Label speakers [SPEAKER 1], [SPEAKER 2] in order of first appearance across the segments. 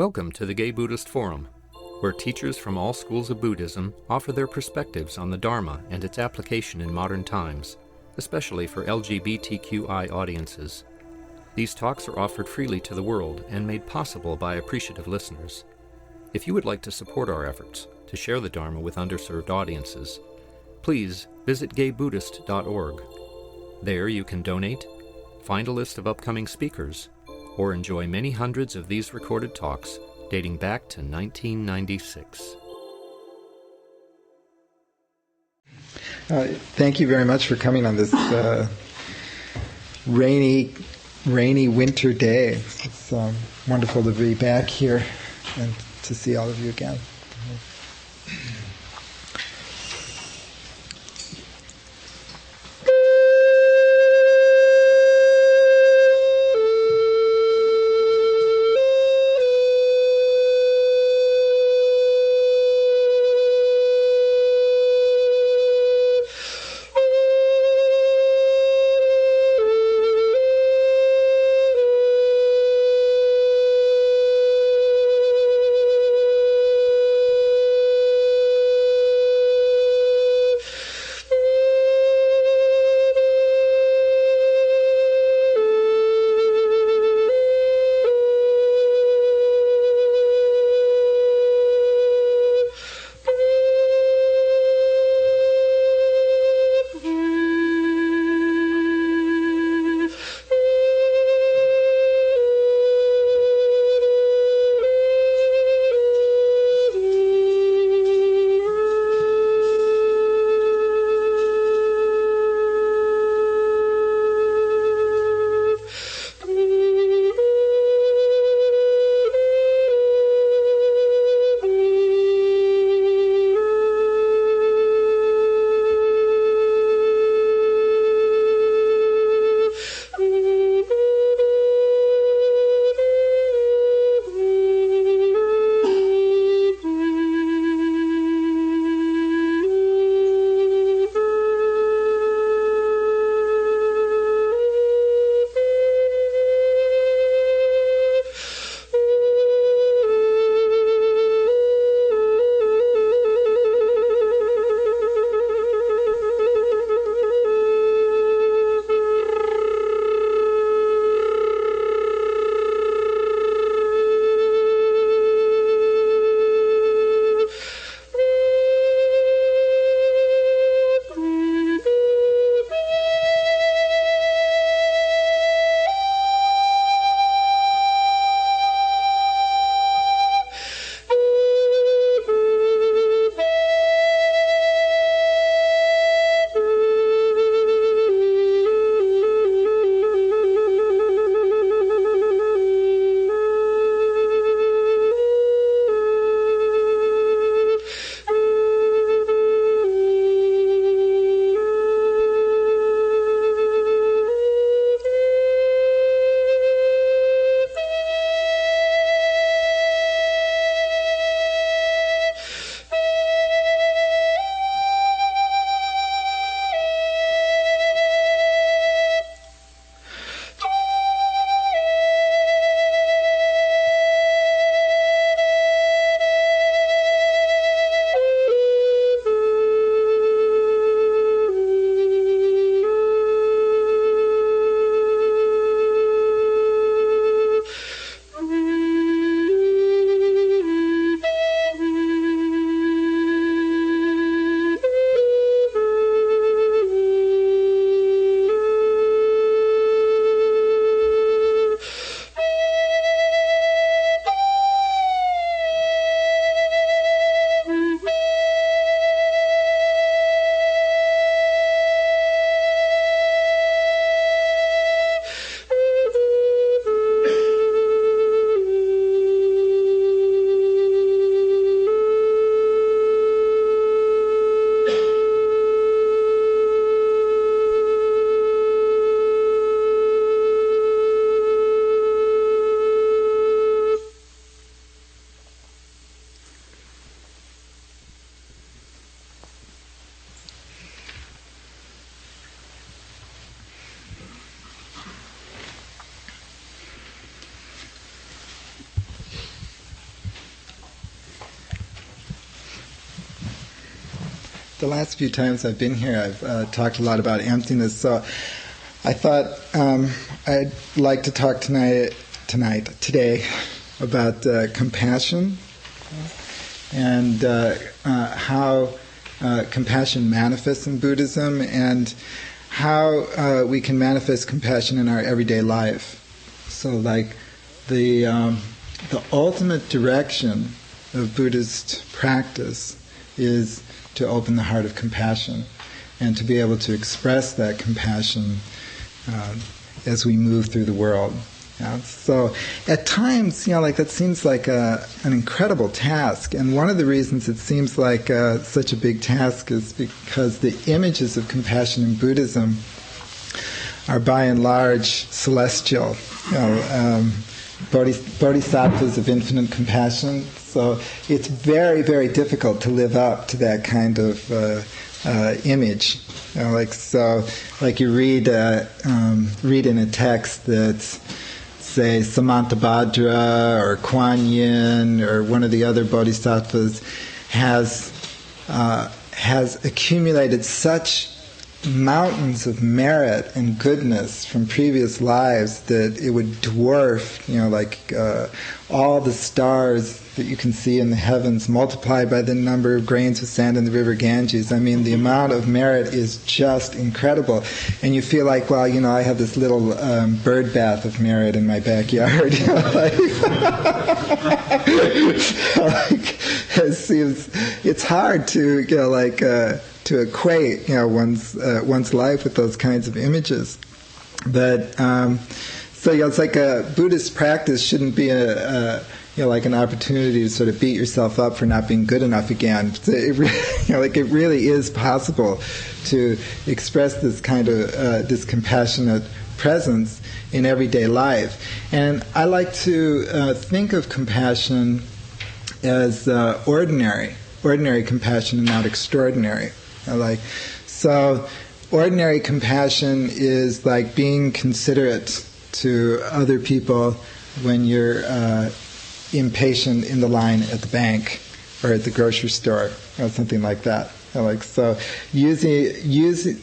[SPEAKER 1] Welcome to the Gay Buddhist Forum, where teachers from all schools of Buddhism offer their perspectives on the Dharma and its application in modern times, especially for LGBTQI audiences. These talks are offered freely to the world and made possible by appreciative listeners. If you would like to support our efforts to share the Dharma with underserved audiences, please visit gaybuddhist.org. There you can donate, find a list of upcoming speakers, or enjoy many hundreds of these recorded talks dating back to 1996.
[SPEAKER 2] Thank you very much for coming on this rainy winter day. It's wonderful to be back here and to see all of you again. the last few times I've been here, I've talked a lot about emptiness. So I thought I'd like to talk today, about compassion and how compassion manifests in Buddhism, and how we can manifest compassion in our everyday life. So, like the ultimate direction of Buddhist practice is to open the heart of compassion and to be able to express that compassion as we move through the world. So at times, like that seems like an incredible task, and one of the reasons it seems like such a big task is because the images of compassion in Buddhism are by and large celestial, bodhisattvas of infinite compassion. So it's very, very difficult to live up to that kind of image. Like you read in a text that's, say, Samantabhadra or Kuan Yin or one of the other bodhisattvas has accumulated such mountains of merit and goodness from previous lives that it would dwarf, all the stars that you can see in the heavens multiplied by the number of grains of sand in the river Ganges. I mean, the amount of merit is just incredible. And you feel like, well, I have this little bird bath of merit in my backyard. It seems it's hard to, to equate, one's life with those kinds of images. But it's like a Buddhist practice shouldn't be like an opportunity to sort of beat yourself up for not being good enough again. It really is possible to express this kind of this compassionate presence in everyday life. And I like to think of compassion as ordinary compassion and not extraordinary. So ordinary compassion is like being considerate to other people when you're impatient in the line at the bank or at the grocery store, something like that. So using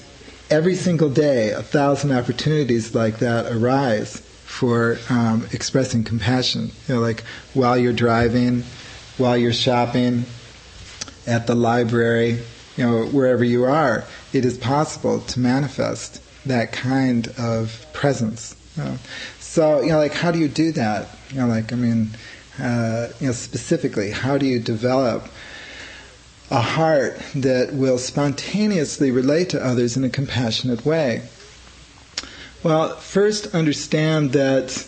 [SPEAKER 2] every single day, 1,000 opportunities like that arise for expressing compassion. While you're driving, while you're shopping, at the library, wherever you are, it is possible to manifest that kind of presence. So, how do you do that? Specifically, how do you develop a heart that will spontaneously relate to others in a compassionate way? Well, first understand that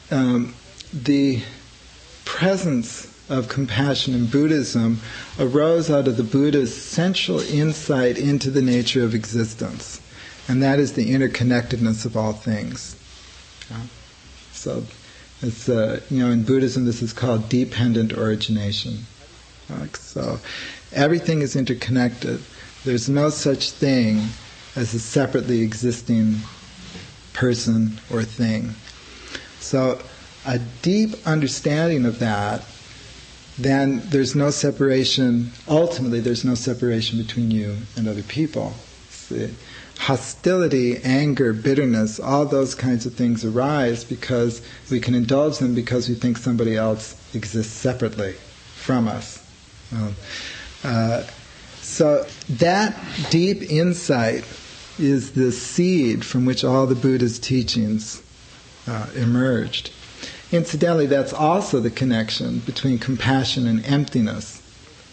[SPEAKER 2] the presence of compassion in Buddhism arose out of the Buddha's central insight into the nature of existence, and that is the interconnectedness of all things. So, it's in Buddhism this is called dependent origination. So, everything is interconnected. There's no such thing as a separately existing person or thing. So, a deep understanding of that, then there's no separation, ultimately there's no separation between you and other people. See? Hostility, anger, bitterness, all those kinds of things arise because we can indulge them because we think somebody else exists separately from us. So that deep insight is the seed from which all the Buddha's teachings emerged. Incidentally, that's also the connection between compassion and emptiness.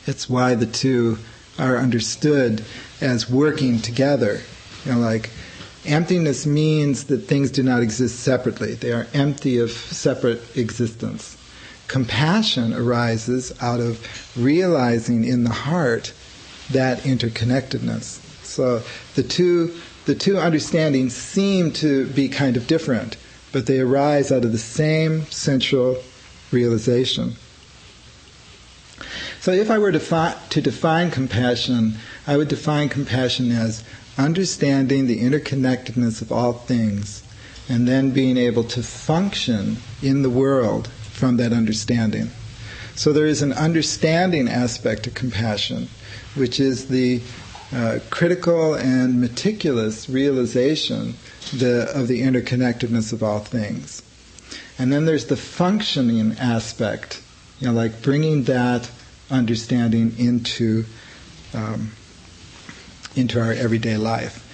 [SPEAKER 2] It's why the two are understood as working together. Emptiness means that things do not exist separately. They are empty of separate existence. Compassion arises out of realizing in the heart that interconnectedness. So the two understandings seem to be kind of different, but they arise out of the same central realization. So if I were to define compassion, I would define compassion as understanding the interconnectedness of all things and then being able to function in the world from that understanding. So there is an understanding aspect to compassion, which is the critical and meticulous realization of the interconnectedness of all things. And then there's the functioning aspect, like bringing that understanding into our everyday life.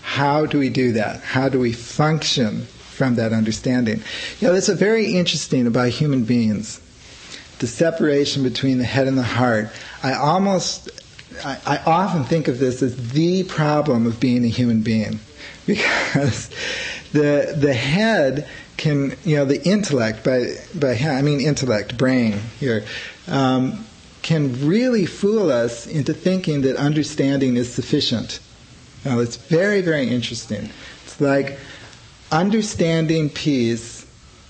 [SPEAKER 2] How do we do that? How do we function from that understanding? That's very interesting about human beings. The separation between the head and the heart. I often think of this as the problem of being a human being, because the head can, the intellect, by head, I mean intellect, brain here, can really fool us into thinking that understanding is sufficient. Now, it's very, very interesting. It's like understanding peace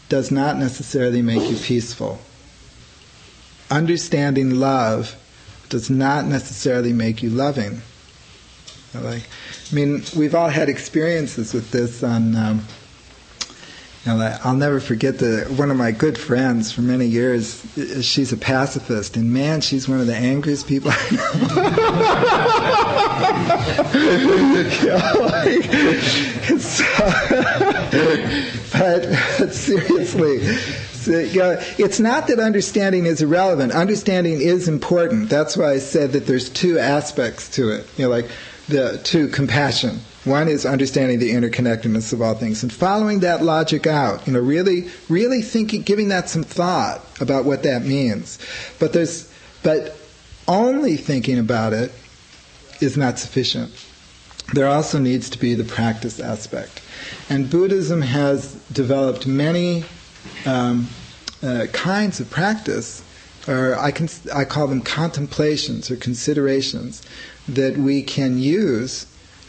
[SPEAKER 2] does not necessarily make you peaceful. Understanding love does not necessarily make you loving. We've all had experiences with this on... I'll never forget one of my good friends for many years. She's a pacifist, and man, she's one of the angriest people I know. But seriously, it's not that understanding is irrelevant. Understanding is important. That's why I said that there's two aspects to it. To compassion. One is understanding the interconnectedness of all things and following that logic out. Really thinking, giving that some thought about what that means. But only thinking about it is not sufficient. There also needs to be the practice aspect. And Buddhism has developed many kinds of practice, or I call them contemplations or considerations, that we can use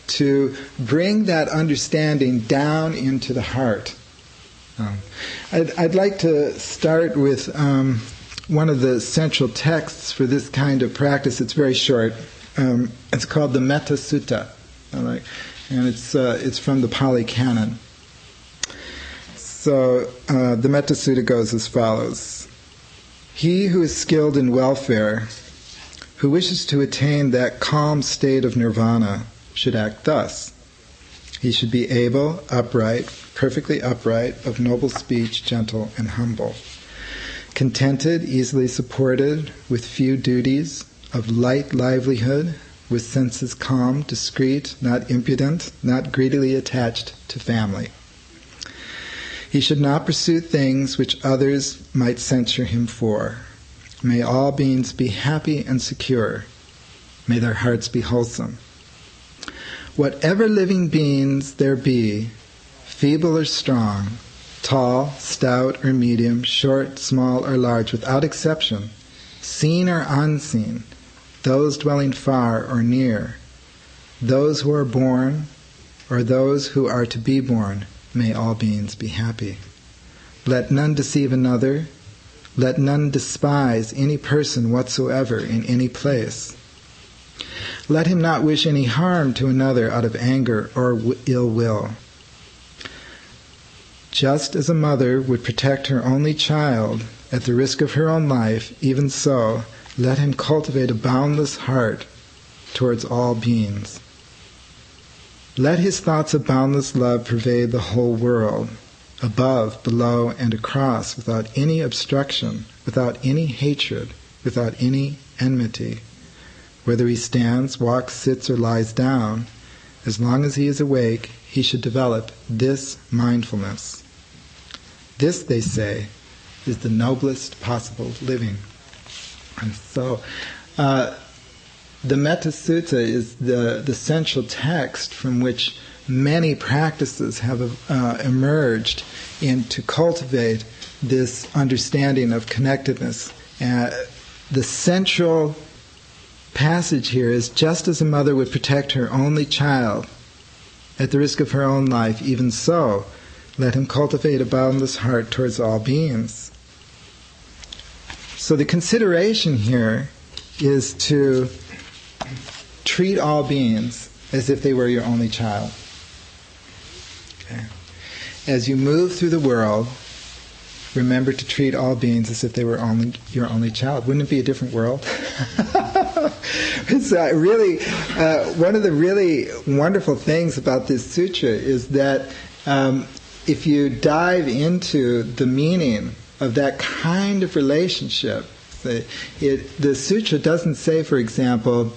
[SPEAKER 2] to bring that understanding down into the heart. I'd like to start with one of the central texts for this kind of practice. It's very short. It's called the Metta Sutta, and it's from the Pali Canon. So the Metta Sutta goes as follows: He who is skilled in welfare, who wishes to attain that calm state of nirvana, should act thus. He should be able, upright, perfectly upright, of noble speech, gentle and humble, contented, easily supported, with few duties, of light livelihood, with senses calm, discreet, not impudent, not greedily attached to family. He should not pursue things which others might censure him for. May all beings be happy and secure. May their hearts be wholesome. Whatever living beings there be, feeble or strong, tall, stout or medium, short, small or large, without exception, seen or unseen, those dwelling far or near, those who are born or those who are to be born, may all beings be happy. Let none deceive another. Let none despise any person whatsoever in any place. Let him not wish any harm to another out of anger or ill will. Just as a mother would protect her only child at the risk of her own life, even so, let him cultivate a boundless heart towards all beings. Let his thoughts of boundless love pervade the whole world, above, below, and across, without any obstruction, without any hatred, without any enmity. Whether he stands, walks, sits, or lies down, as long as he is awake, he should develop this mindfulness. This, they say, is the noblest possible living. And so, the Metta Sutta is the central text from which many practices have emerged to cultivate this understanding of connectedness. The central passage here is, just as a mother would protect her only child at the risk of her own life, even so, let him cultivate a boundless heart towards all beings. So the consideration here is to treat all beings as if they were your only child. Okay. As you move through the world, remember to treat all beings as if they were your only child. Wouldn't it be a different world? It's really one of the really wonderful things about this sutra is that if you dive into the meaning of that kind of relationship, the sutra doesn't say, for example,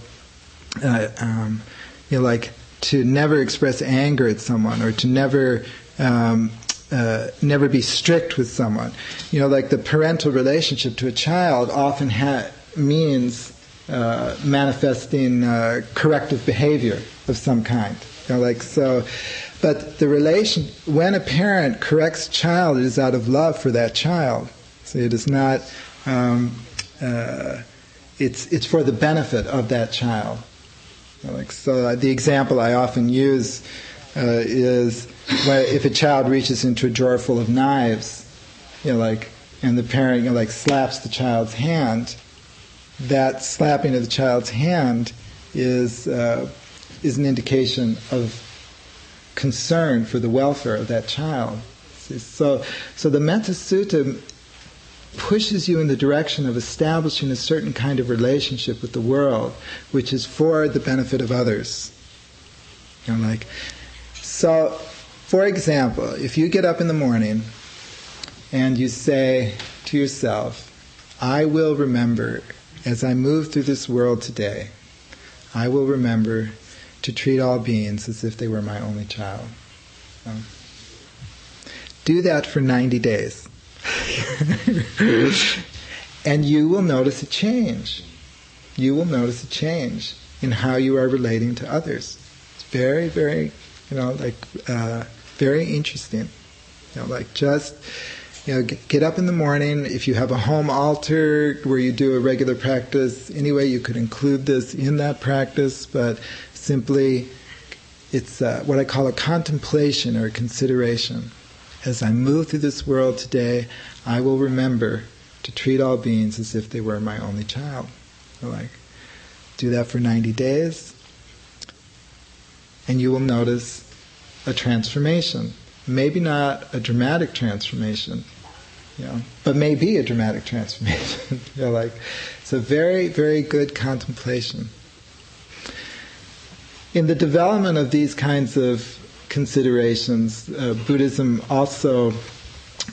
[SPEAKER 2] like to never express anger at someone, or to never be strict with someone. Like the parental relationship to a child often means manifesting corrective behavior of some kind. But the relation, when a parent corrects a child, it is out of love for that child. So it is not. It's for the benefit of that child. The example I often use is if a child reaches into a drawer full of knives, and the parent slaps the child's hand. That slapping of the child's hand is an indication of concern for the welfare of that child. So the Metta Sutta pushes you in the direction of establishing a certain kind of relationship with the world, which is for the benefit of others. So, for example, if you get up in the morning and you say to yourself, I will remember, as I move through this world today, I will remember to treat all beings as if they were my only child. Do that for 90 days. And you will notice a change. You will notice a change in how you are relating to others. It's very, very, very interesting. Get up in the morning. If you have a home altar where you do a regular practice, anyway, you could include this in that practice, but simply it's what I call a contemplation or a consideration. As I move through this world today, I will remember to treat all beings as if they were my only child. Do that for 90 days, and you will notice a transformation. Maybe not a dramatic transformation, but maybe a dramatic transformation. It's a very, very good contemplation. In the development of these kinds of considerations, Buddhism also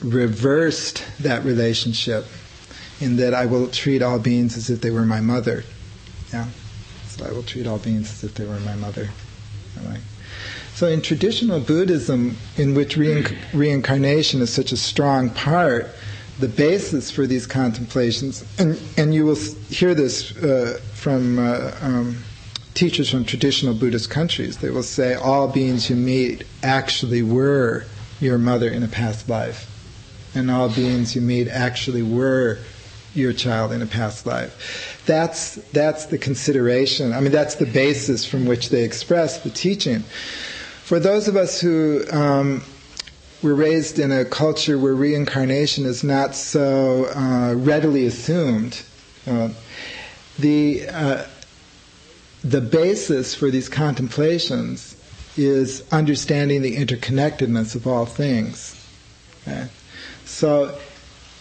[SPEAKER 2] reversed that relationship in that I will treat all beings as if they were my mother. So I will treat all beings as if they were my mother. So in traditional Buddhism, in which reincarnation is such a strong part, the basis for these contemplations, and you will hear this from teachers from traditional Buddhist countries, they will say all beings you meet actually were your mother in a past life, and all beings you meet actually were your child in a past life. That's the consideration. That's the basis from which they express the teaching. For those of us who were raised in a culture where reincarnation is not so readily assumed, the basis for these contemplations is understanding the interconnectedness of all things. Okay? So,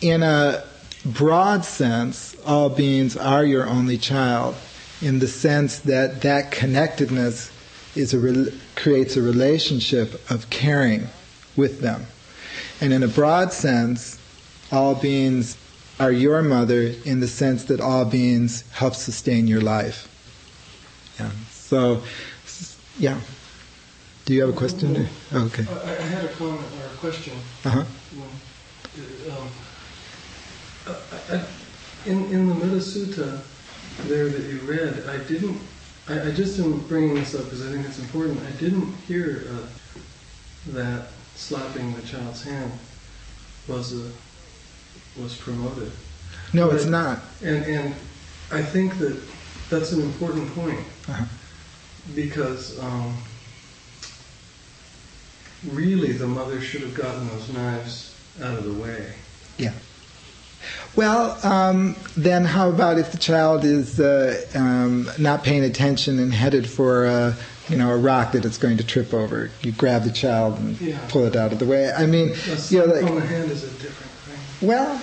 [SPEAKER 2] in a broad sense, all beings are your only child, in the sense that that connectedness creates a relationship of caring with them. And in a broad sense, all beings are your mother in the sense that all beings help sustain your life. So, do you have a question? Oh, okay.
[SPEAKER 3] I had a comment or a question. In the Metta Sutta there that you read, I just am bringing this up because I think it's important. I didn't hear that slapping the child's hand was promoted.
[SPEAKER 2] No, it's not.
[SPEAKER 3] And I think that's an important point. Because really the mother should have gotten those knives out of the way.
[SPEAKER 2] Yeah. Well, then how about if the child is not paying attention and headed for a rock that it's going to trip over? You grab the child and pull it out of the way.
[SPEAKER 3] On the hand is a different thing.
[SPEAKER 2] Well,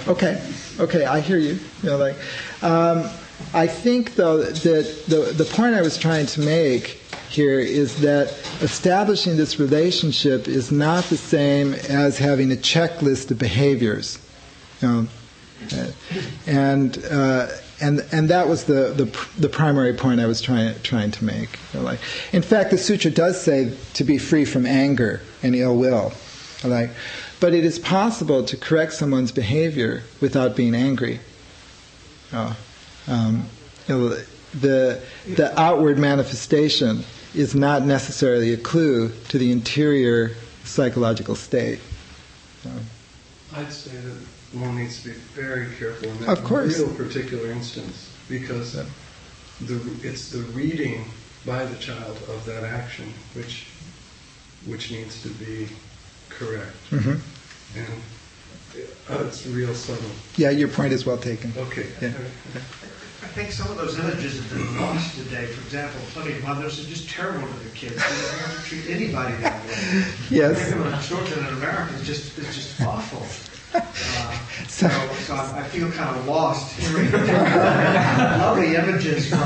[SPEAKER 2] okay, I hear you. I think, though, that the point I was trying to make here is that establishing this relationship is not the same as having a checklist of behaviors. And that was the primary point I was trying to make. In fact, the sutra does say to be free from anger and ill will. But it is possible to correct someone's behavior without being angry. The outward manifestation is not necessarily a clue to the interior psychological state.
[SPEAKER 3] I'd say that one needs to be very careful in
[SPEAKER 2] Of course.
[SPEAKER 3] that real particular instance, because it's the reading by the child of that action which needs to be correct.
[SPEAKER 2] Mm-hmm.
[SPEAKER 3] And it's real subtle.
[SPEAKER 2] Yeah, your point is well taken.
[SPEAKER 3] Okay.
[SPEAKER 2] Yeah.
[SPEAKER 4] I think some of those images have been lost today. For example, plenty of mothers are just terrible to their kids. They don't want to treat anybody that way.
[SPEAKER 2] Yes.
[SPEAKER 4] Children in America is just awful. So I feel kind of lost hearing lovely images from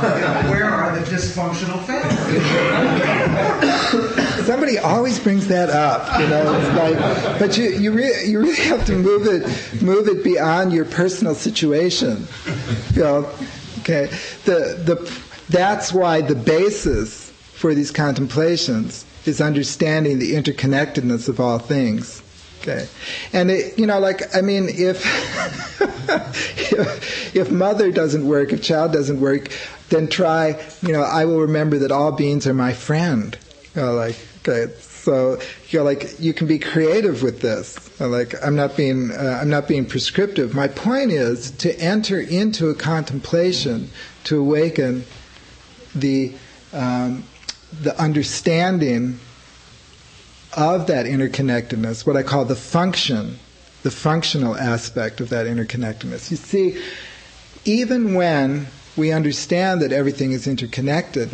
[SPEAKER 4] where are the dysfunctional families?
[SPEAKER 2] Somebody always brings that up, It's like, but you really have to move it beyond your personal situation, Okay, that's why the basis for these contemplations is understanding the interconnectedness of all things. Okay, and if mother doesn't work, if child doesn't work, then try. I will remember that all beings are my friend. Okay, so you can be creative with this. I'm not being prescriptive. My point is to enter into a contemplation to awaken the understanding of that interconnectedness, what I call the functional aspect of that interconnectedness. You see, even when we understand that everything is interconnected,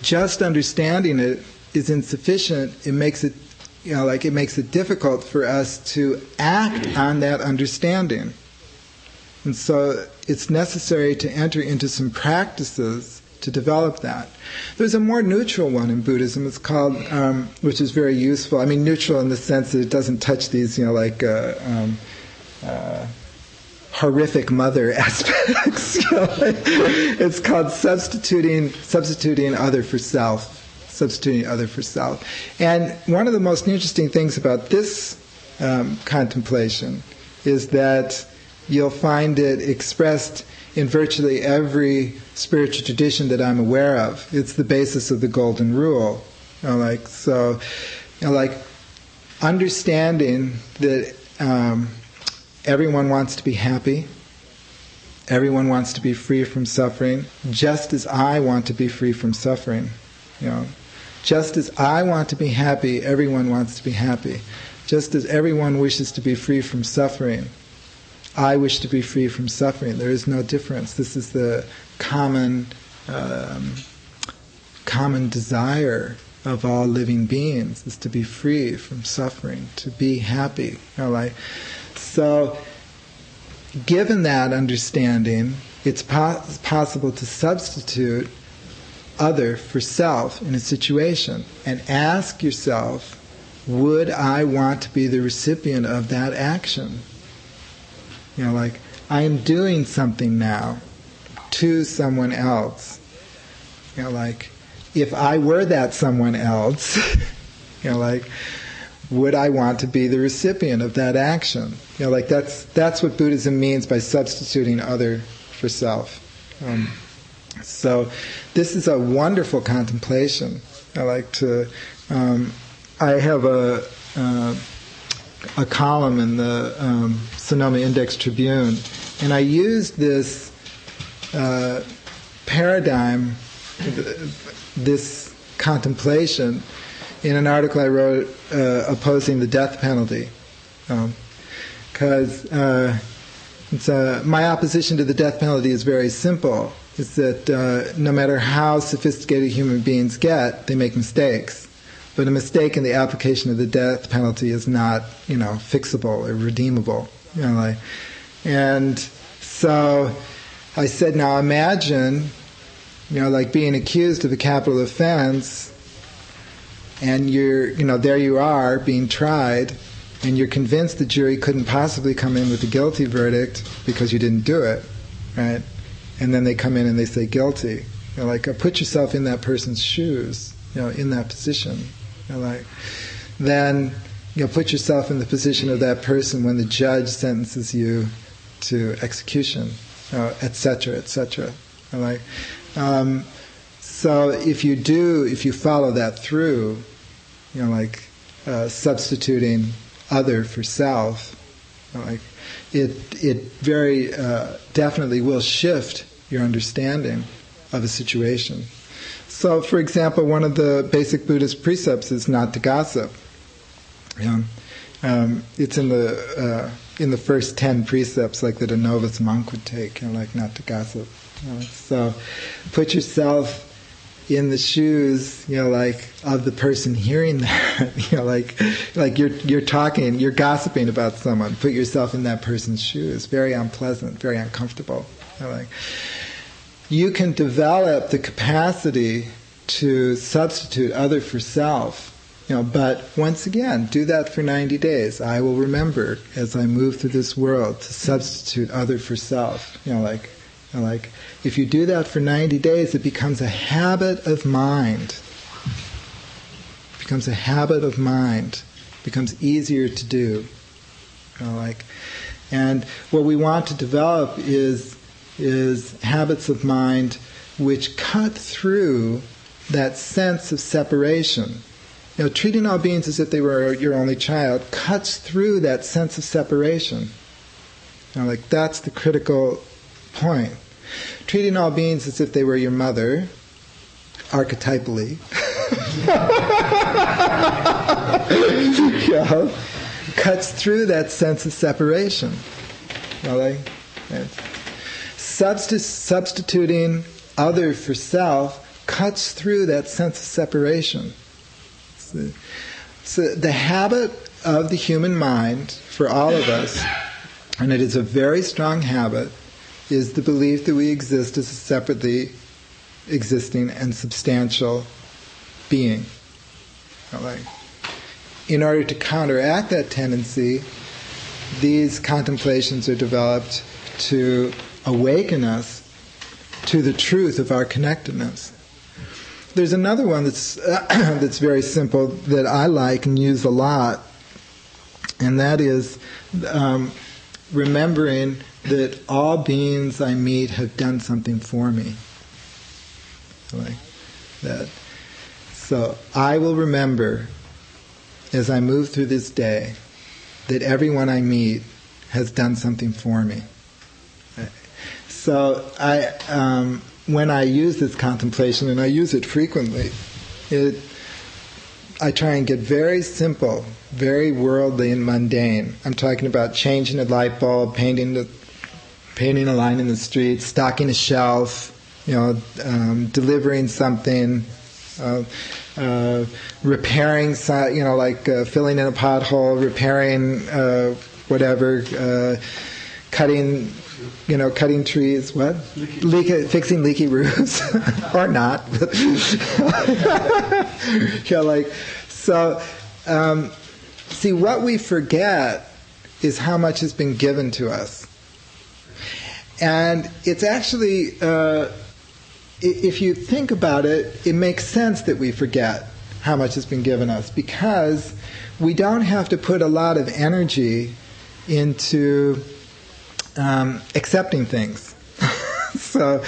[SPEAKER 2] just understanding it is insufficient. It makes it, it makes it difficult for us to act on that understanding. And so it's necessary to enter into some practices to develop that. There's a more neutral one in Buddhism. It's called, which is very useful. I mean, neutral in the sense that it doesn't touch these, horrific mother aspects. It's called substituting other for self. Substituting other for self. And one of the most interesting things about this contemplation is that you'll find it expressed in virtually every spiritual tradition that I'm aware of. It's the basis of the Golden Rule. Understanding that everyone wants to be happy, everyone wants to be free from suffering, just as I want to be free from suffering. Just as I want to be happy, everyone wants to be happy. Just as everyone wishes to be free from suffering, I wish to be free from suffering. There is no difference. This is the common desire of all living beings, is to be free from suffering, to be happy. So, given that understanding, it's possible to substitute other for self in a situation and ask yourself, would I want to be the recipient of that action? I am doing something now to someone else. If I were that someone else, would I want to be the recipient of that action? That's what Buddhism means by substituting other for self. So this is a wonderful contemplation. I have a column in the Sonoma Index Tribune, and I used this paradigm, this contemplation, in an article I wrote opposing the death penalty. Because my opposition to the death penalty is very simple. It's that no matter how sophisticated human beings get, they make mistakes. But a mistake in the application of the death penalty is not, fixable or redeemable. And so I said, now imagine, like being accused of a capital offense, and there you are being tried, and you're convinced the jury couldn't possibly come in with a guilty verdict because you didn't do it, right? And then they come in and they say guilty. Put yourself in that person's shoes, in that position. Then, put yourself in the position of that person when the judge sentences you to execution, etc., etc. So if you follow that through, substituting other for self, it very definitely will shift your understanding of a situation. So, for example, one of the basic Buddhist precepts is not to gossip. It's in the first 10 precepts, that a novice monk would take, not to gossip. So, put yourself in the shoes, of the person hearing that. You're gossiping about someone. Put yourself in that person's shoes. Very unpleasant, very uncomfortable. You can develop the capacity to substitute other for self, but once again, do that for 90 days. I will remember as I move through this world to substitute other for self. If you do that for 90 days, it becomes a habit of mind. It becomes a habit of mind. It becomes easier to do. And what we want to develop is habits of mind which cut through that sense of separation. Treating all beings as if they were your only child cuts through that sense of separation. That's the critical point. Treating all beings as if they were your mother, archetypally, cuts through that sense of separation. Substituting other for self cuts through that sense of separation. So the habit of the human mind for all of us, and it is a very strong habit, is the belief that we exist as a separately existing and substantial being. In order to counteract that tendency, these contemplations are developed to awaken us to the truth of our connectedness. There's another one that's very simple that I like and use a lot, and that is remembering that all beings I meet have done something for me. That. So I will remember as I move through this day that everyone I meet has done something for me. So when I use this contemplation, and I use it frequently, I try and get very simple, very worldly and mundane. I'm talking about changing a light bulb, painting a line in the street, stocking a shelf, delivering something, repairing, filling in a pothole, repairing whatever, cutting trees, what? Fixing leaky roofs, or not. See, what we forget is how much has been given to us. And it's actually, if you think about it, it makes sense that we forget how much has been given us, because we don't have to put a lot of energy into accepting things. So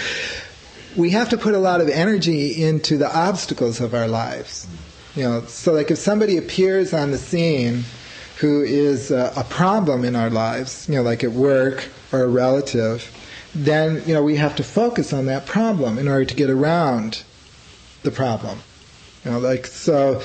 [SPEAKER 2] we have to put a lot of energy into the obstacles of our lives. So if somebody appears on the scene who is a problem in our lives, like at work or a relative, then we have to focus on that problem in order to get around the problem. So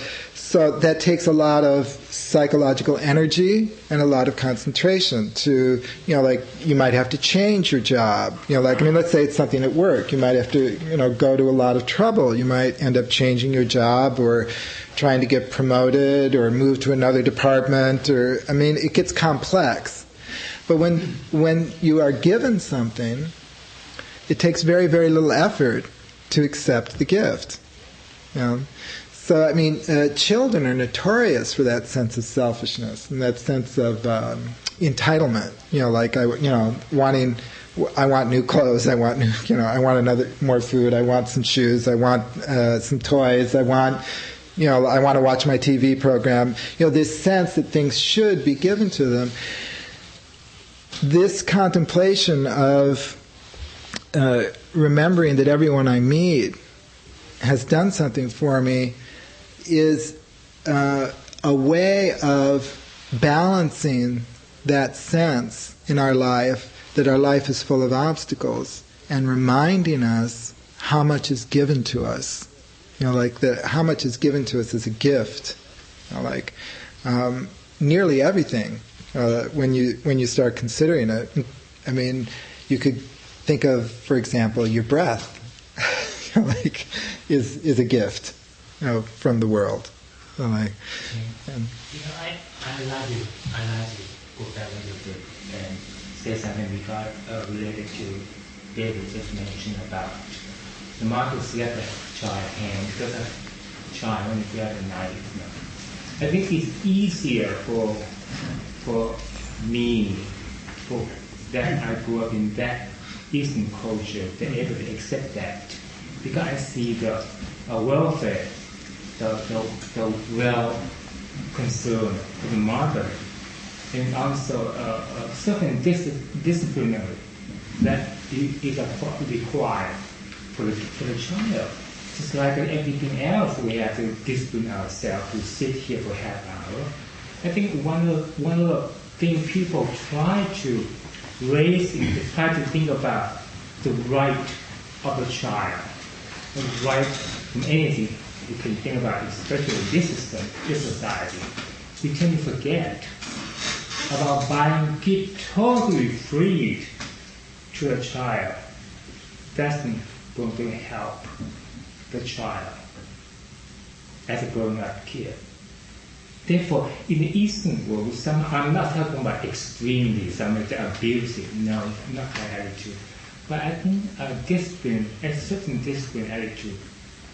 [SPEAKER 2] that takes a lot of psychological energy and a lot of concentration to, like you might have to change your job. Let's say it's something at work. You might have to, go to a lot of trouble. You might end up changing your job or trying to get promoted or move to another department it gets complex. But when you are given something, it takes very, very little effort to accept the gift. So, children are notorious for that sense of selfishness and that sense of entitlement. I want new clothes. I want I want more food. I want some shoes. I want some toys. I want to watch my TV program. This sense that things should be given to them. This contemplation of remembering that everyone I meet has done something for me is a way of balancing that sense in our life that our life is full of obstacles and reminding us how much is given to us. How much is given to us as a gift. Nearly everything, when you start considering it. You could think of, for example, your breath is a gift, from the world. I
[SPEAKER 5] love you. Go back a little bit and say something related to David just mentioned about the Marcus slap a child hand because a child when you grab a knife. I think it's easier for me, for that I grew up in that Eastern culture, to able to accept that. Because I see the welfare, the well concern for the mother, and also a certain disciplinary that is required for the child. Just like everything else, we have to discipline ourselves to sit here for half an hour. I think one of the things people try to think about the right of the child, the right from anything you can think about, especially this system, this society. We tend to forget about buying gift totally free to a child. That's going to help the child as a grown-up kid. Therefore, in the Eastern world, I'm not talking about extremely, some of the abusive, no, not that attitude. But I think a certain discipline attitude,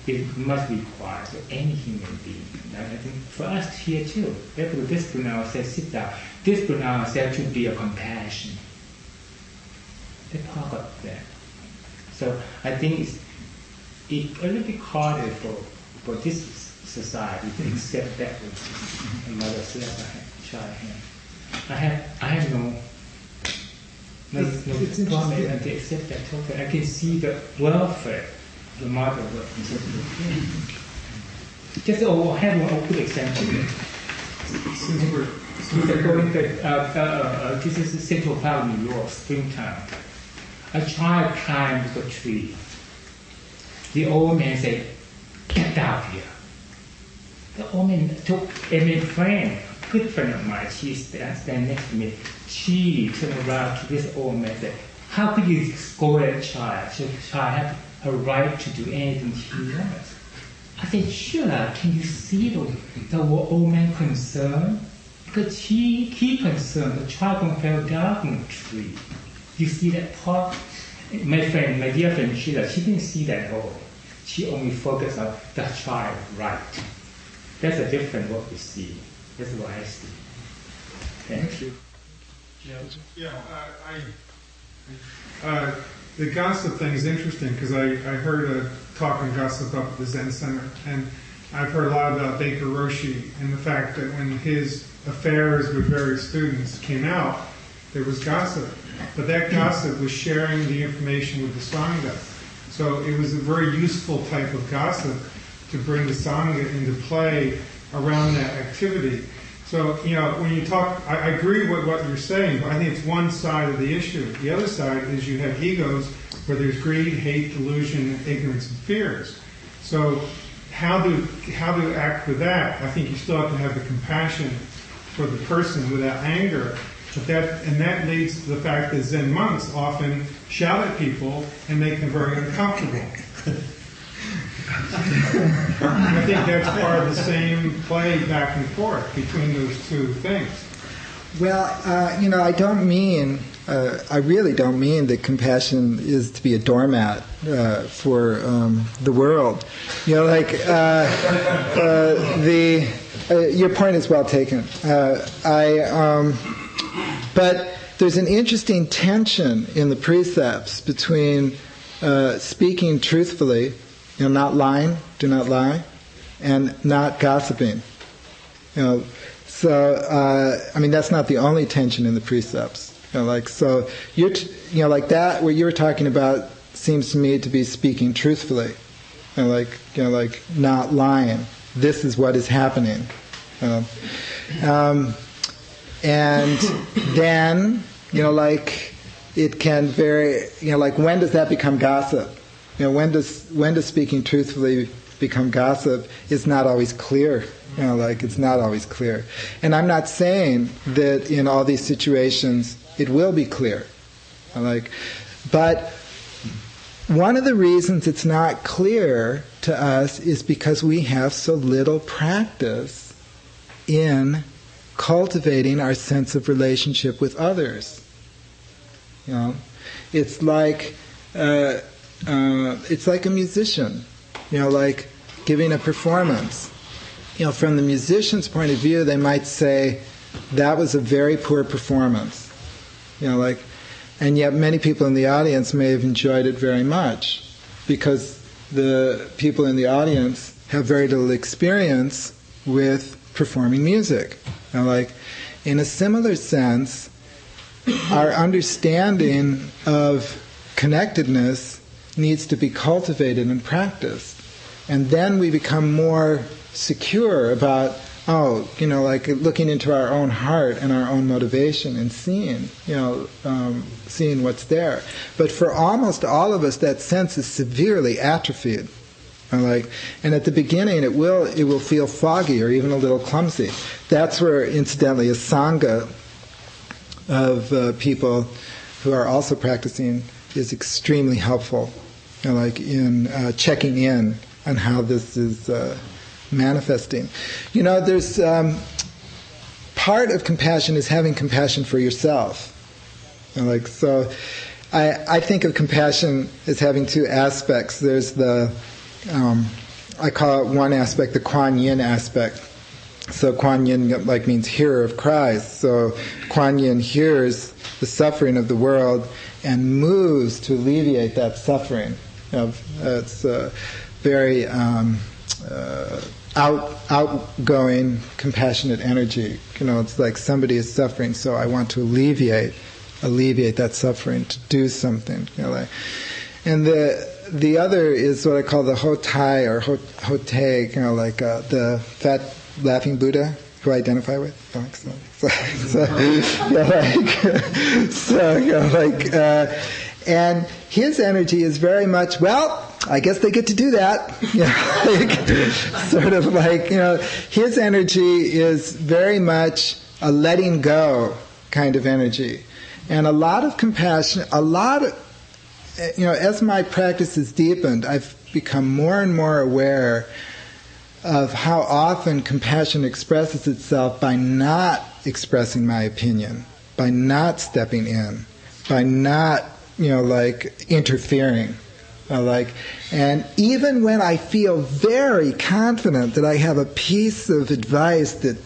[SPEAKER 5] it must be required for any human being. And I think for us here too, we have to discipline ourselves, sit down, discipline ourselves to be a compassion. They talk about that. So I think it's a little bit harder for this society to accept that with a mother slap a child hand. I have no problem to accept that totally. I can see the welfare of the mother. Just have one good example. This is Central Park, New York, springtime. A child climbed the tree. The old man said, "Get down here." The old man took a friend, good friend of mine, she stands next to me. She turned around to this old man and said, "How could you scold a child? Should a child have a right to do anything she wants?" I said, "Sure, can you see the old man concerned? Because he concerned the child can fell down from the tree. You see that part?" My dear friend Sheila, she didn't see that at all. She only focused on the child right. That's a different what we see. That's what I see. Thank you.
[SPEAKER 6] The gossip thing is interesting because I heard a talk on gossip up at the Zen Center, and I've heard a lot about Baker Roshi and the fact that when his affairs with various students came out, there was gossip. But that gossip was sharing the information with the Sangha. So it was a very useful type of gossip to bring the Sangha into play around that activity. So, when you talk, I agree with what you're saying, but I think it's one side of the issue. The other side is you have egos where there's greed, hate, delusion, ignorance, and fears. So how to act with that, I think you still have to have the compassion for the person without anger. And that leads to the fact that Zen monks often shout at people and make them very uncomfortable. I think that's part of the same play back and forth between those two things.
[SPEAKER 2] Well, I don't mean, I really don't mean that compassion is to be a doormat for the world. Your point is well taken. But there's an interesting tension in the precepts between speaking truthfully, not lying, do not lie, and not gossiping. That's not the only tension in the precepts. Like that, what you were talking about seems to me to be speaking truthfully, not lying. This is what is happening. And then, it can vary, when does that become gossip? When does speaking truthfully become gossip? It's not always clear. It's not always clear. And I'm not saying that in all these situations it will be clear. But one of the reasons it's not clear to us is because we have so little practice in cultivating our sense of relationship with others. It's like a musician, giving a performance. From the musician's point of view, they might say that was a very poor performance. And yet many people in the audience may have enjoyed it very much because the people in the audience have very little experience with performing music. In a similar sense, our understanding of connectedness needs to be cultivated and practiced. And then we become more secure about, looking into our own heart and our own motivation and seeing what's there. But for almost all of us, that sense is severely atrophied. And at the beginning, it will feel foggy or even a little clumsy. That's where, incidentally, a sangha of people who are also practicing is extremely helpful, in checking in on how this is manifesting. There's part of compassion is having compassion for yourself. So I think of compassion as having two aspects. There's the I call it one aspect the Kuan Yin aspect. So Kuan Yin means hearer of cries. So Kuan Yin hears the suffering of the world and moves to alleviate that suffering. It's a very outgoing, compassionate energy. It's like somebody is suffering, so I want to alleviate that suffering, to do something. And the other is what I call the Hotai or Hotei, the fat laughing Buddha who I identify with. And his energy is very much, I guess they get to do that. His energy is very much a letting go kind of energy. And a lot of compassion, as my practice has deepened, I've become more and more aware of how often compassion expresses itself by not expressing my opinion, by not stepping in, by not, interfering. And even when I feel very confident that I have a piece of advice that,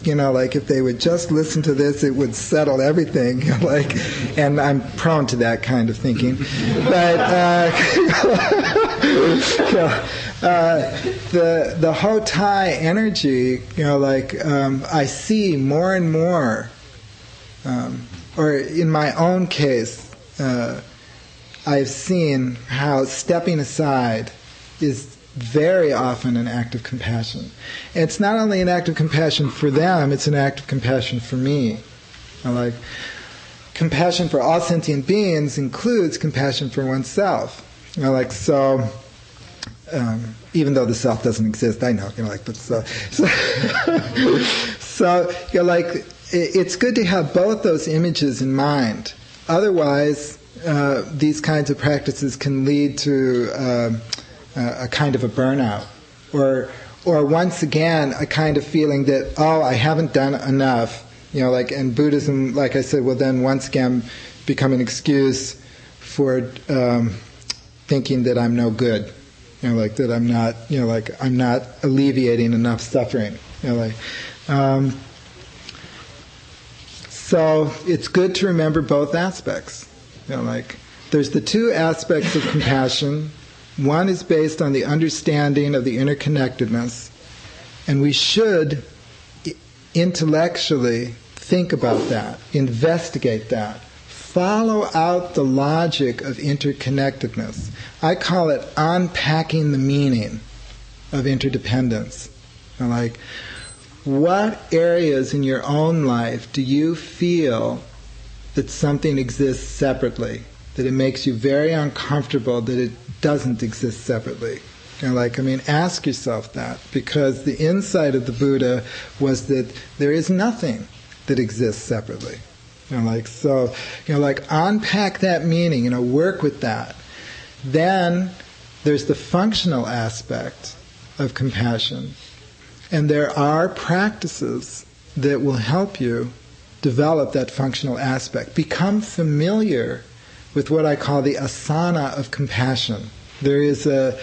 [SPEAKER 2] if they would just listen to this, it would settle everything, and I'm prone to that kind of thinking. But the Hotai energy, I see more and more, or in my own case, I've seen how stepping aside is very often an act of compassion. And it's not only an act of compassion for them, it's an act of compassion for me. Compassion for all sentient beings includes compassion for oneself. Even though the self doesn't exist, I know, it's good to have both those images in mind. Otherwise, these kinds of practices can lead to a kind of a burnout, or once again a kind of feeling that, oh, I haven't done enough. Like in Buddhism, like I said, will then once again become an excuse for thinking that I'm no good. Like that I'm not, like I'm not alleviating enough suffering. So it's good to remember both aspects. Like there's the two aspects of compassion. One is based on the understanding of the interconnectedness, and we should intellectually think about that, investigate that, follow out the logic of interconnectedness. I call it unpacking the meaning of interdependence. Like, what areas in your own life do you feel that something exists separately, that it makes you very uncomfortable that it doesn't exist separately? Ask yourself that, because the insight of the Buddha was that there is nothing that exists separately. Unpack that meaning, work with that. Then there's the functional aspect of compassion. And there are practices that will help you develop that functional aspect. Become familiar with what I call the asana of compassion. There is a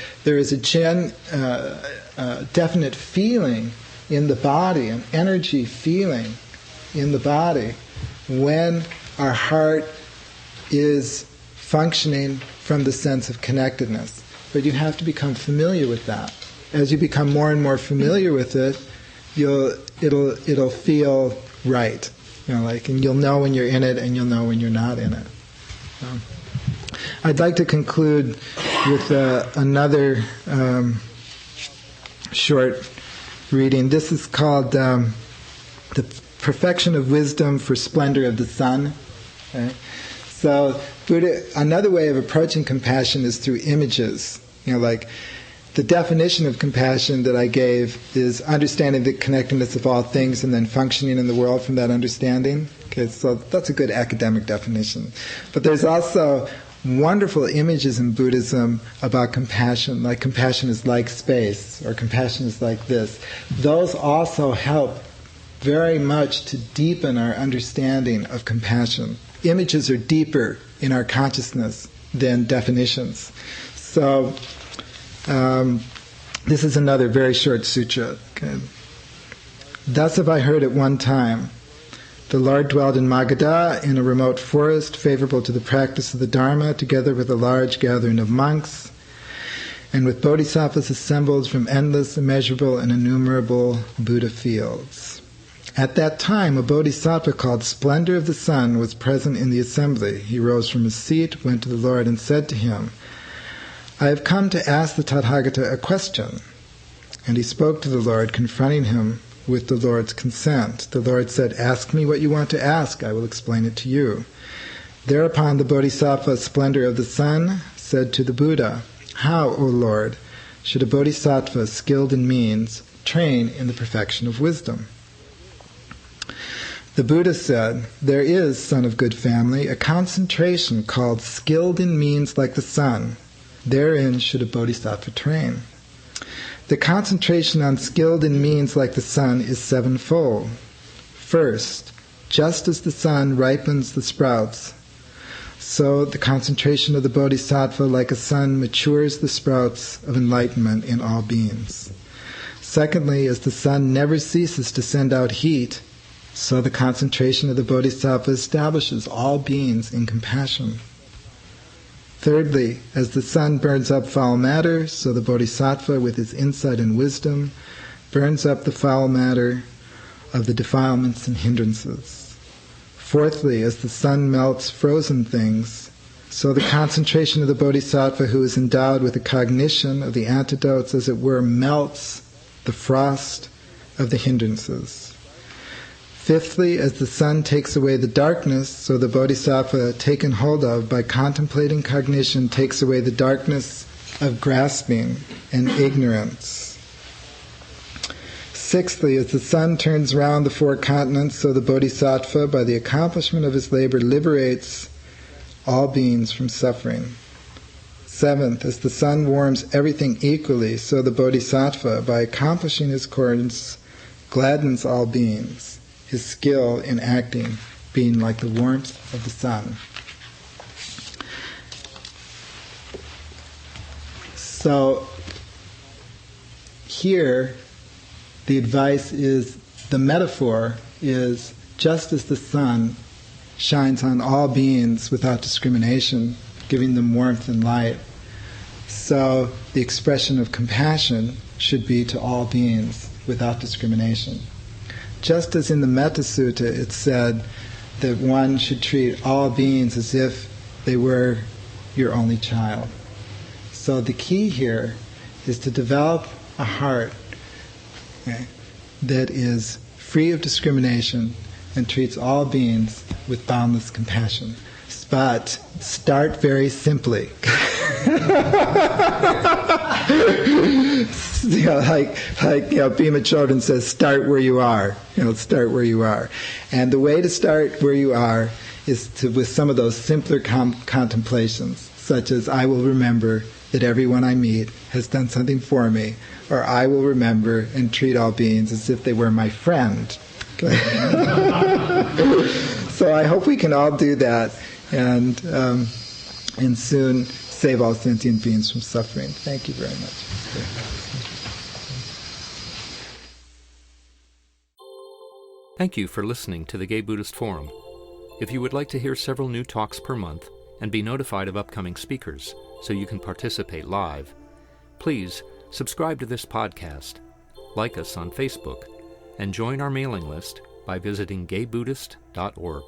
[SPEAKER 2] definite feeling in the body, an energy feeling in the body when our heart is functioning from the sense of connectedness. But you have to become familiar with that. As you become more and more familiar with it, it'll feel right. And you'll know when you're in it, and you'll know when you're not in it. I'd like to conclude with another short reading. This is called The Perfection of Wisdom for Splendor of the Sun. Okay? So Buddha, another way of approaching compassion is through images. The definition of compassion that I gave is understanding the connectedness of all things and then functioning in the world from that understanding. Okay, so that's a good academic definition. But there's also wonderful images in Buddhism about compassion, like compassion is like space, or compassion is like this. Those also help very much to deepen our understanding of compassion. Images are deeper in our consciousness than definitions. So, this is another very short sutra. Okay. Thus have I heard at one time. The Lord dwelled in Magadha, in a remote forest, favorable to the practice of the Dharma, together with a large gathering of monks, and with bodhisattvas assembled from endless, immeasurable, and innumerable Buddha fields. At that time, a bodhisattva called Splendor of the Sun was present in the assembly. He rose from his seat, went to the Lord, and said to him, I have come to ask the Tathagata a question. And he spoke to the Lord, confronting him with the Lord's consent. The Lord said, ask me what you want to ask, I will explain it to you. Thereupon the Bodhisattva, Splendor of the Sun, said to the Buddha, how, O Lord, should a Bodhisattva skilled in means train in the perfection of wisdom? The Buddha said, there is, son of good family, a concentration called skilled in means like the sun. Therein should a bodhisattva train. The concentration on skilled in means like the sun is sevenfold. First, just as the sun ripens the sprouts, so the concentration of the bodhisattva like a sun matures the sprouts of enlightenment in all beings. Secondly, as the sun never ceases to send out heat, so the concentration of the bodhisattva establishes all beings in compassion. Thirdly, as the sun burns up foul matter, so the bodhisattva, with his insight and wisdom, burns up the foul matter of the defilements and hindrances. Fourthly, as the sun melts frozen things, so the concentration of the bodhisattva, who is endowed with a cognition of the antidotes, as it were, melts the frost of the hindrances. Fifthly, as the sun takes away the darkness, so the bodhisattva, taken hold of by contemplating cognition, takes away the darkness of grasping and ignorance. Sixthly, as the sun turns round the four continents, so the Bodhisattva, by the accomplishment of his labor, liberates all beings from suffering. Seventh, as the sun warms everything equally, so the Bodhisattva, by accomplishing his course, gladdens all beings, his skill in acting being like the warmth of the sun. So, here, the advice is, the metaphor is, just as the sun shines on all beings without discrimination, giving them warmth and light, so the expression of compassion should be to all beings without discrimination. Just as in the Metta Sutta it said that one should treat all beings as if they were your only child. So the key here is to develop a heart, okay, that is free of discrimination and treats all beings with boundless compassion. But start very simply. Like Bhima Chodron says, start where you are. Start where you are. And the way to start where you are is with some of those simpler contemplations, such as, I will remember that everyone I meet has done something for me, or I will remember and treat all beings as if they were my friend. So I hope we can all do that, and soon save all sentient beings from suffering. Thank you very much.
[SPEAKER 1] Thank you for listening to the Gay Buddhist Forum. If you would like to hear several new talks per month and be notified of upcoming speakers so you can participate live, please subscribe to this podcast, like us on Facebook, and join our mailing list by visiting gaybuddhist.org.